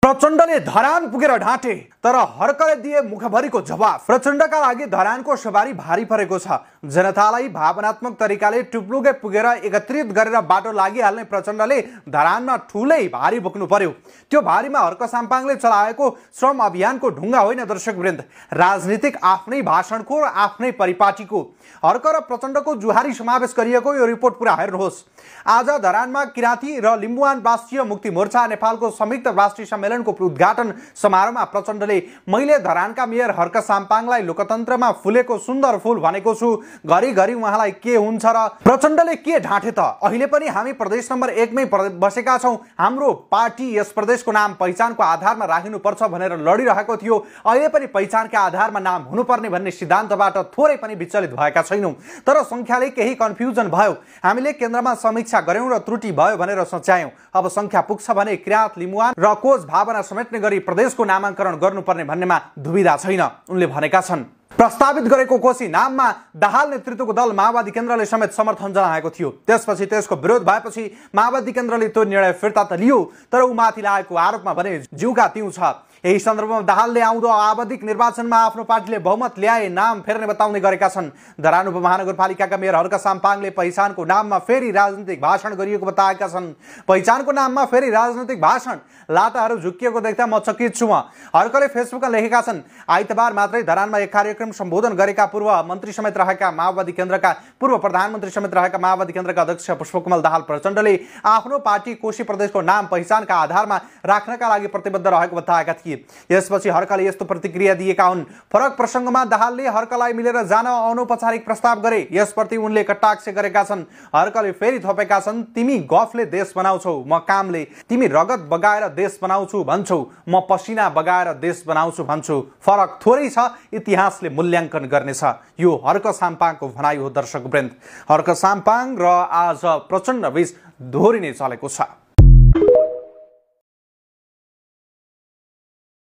प्रचण्डले धरान पुगेर ढाँटे तर हर्कले दिए मुखभरिको जवाफ। प्रचण्डका लागि धरानको सवारी भारी परेको छ। जनतालाई भावनात्मक तरिकाले टुप्लुगे पुगेर एकत्रित गरेर बाटो लागिहाल्ने प्रचण्डले धरानमा ठूलै भारी बोक्नु पर्यो। त्यो भारीमा हर्क साम्पाङले चलाएको श्रम अभियानको ढुङ्गा होइन दर्शकवृन्द, राजनीतिक आफ्नै भाषणको आफ्नै परिपाटीको। हर्क र प्रचण्डको जुहारी समावेश गरिएको यो रिपोर्ट पुरा हेर्नुहोस्। आज धरानमा किराँती र लिम्बुवान राष्ट्रिय मुक्ति मोर्चा नेपालको संयुक्त राष्ट्रिय सम्मेलनको उद्घाटन समारोहमा प्रचण्डले मैले धरानका मेयर हर्क साम्पाङलाई लोकतन्त्रमा फुलेको सुन्दर फूल भनेको छु, घरिघरि उहाँलाई के हुन्छ र। प्रचण्डले के ढाँटे त? अहिले पनि हामी प्रदेश नम्बर 1 मै बसेका छौं, हाम्रो पार्टी यस प्रदेशको नाम पहिचानको आधारमा राखिनुपर्छ भनेर लडिरहेको थियो। अहिले पनि पहिचानका आधारमा नाम हुनुपर्ने भन्ने सिद्धान्तबाट थोरै पनि विचलित भएका छैनौं। तर संख्याले केही कन्फ्युजन भयो। हामीले केन्द्रमा समीक्षा गर्यौं र त्रुटि भयो भनेर सच्यायौं। अब संख्या पुग्छ भने किराँत, लिम्बुवान र कोच भावना समेट्ने गरी प्रदेशको नामाङ्करण गर्नुपर्ने भन्नेमा दुविधा छैन, उनले भनेका छन्। प्रस्तावित गरेको कोशी नाममा दाहाल नेतृत्वको दल माओवादी केन्द्रले समेत समर्थन जनाएको थियो। त्यसपछि त्यसको विरोध भएपछि माओवादी केन्द्रले त्यो निर्णय फिर्ता त लियो, तर उमाथि लागेको आरोपमा भने जिउका तिउ छ। यही सन्दर्भमा दाहालले आउँदो आवधिक निर्वाचनमा आफ्नो पार्टीले बहुमत ल्याए नाम फेर्ने बताउने गरेका छन्। धरान उपमहानगरपालिकाका मेयर हर्क साम्पाङले पहिचानको नाममा फेरि राजनीतिक भाषण गरिएको बताएका छन्। पहिचानको नाममा फेरि राजनीतिक भाषण, लाटाहरू झुक्किएको देख्दा म चकित छु। हर्कले फेसबुकमा लेखेका छन्, आइतबार मात्रै धरानमा एक कार्यक्रम सम्बोधन गरेका पूर्व मन्त्री समेत रहेका माओवादी केन्द्रका पूर्व प्रधानमन्त्री समेत रहेका माओवादी केन्द्रका अध्यक्ष पुष्पकमल दाहाल प्रचण्डले आफ्नो पार्टी कोशी प्रदेशको नाम पहिचानका आधारमा राख्नका लागि प्रतिबद्ध रहेको बताएका थिए। यसपछि हर्कले यस्तो प्रतिक्रिया दिएका हुन्। फरक प्रसङ्गमा दाहालले हर्कलाई मिलेर जान अनौपचारिक प्रस्ताव गरे, यसप्रति उनले कटाक्ष गरेका छन्। हर्कले फेरि थपेका छन्, तिमी गफले देश बनाउँछौ, म कामले। तिमी रगत बगाएर देश बनाउँछु भन्छौ, म पसिना बगाएर देश बनाउँछु भन्छु। फरक थोरै छ, इतिहासले मूल्याङ्कन गर्नेछ। यो हर्क साम्पाङको भनाइ हो दर्शकवृन्द। हर्क साम्पाङ र आज प्रचण्ड बीच दोहोरी नै चलेको छ।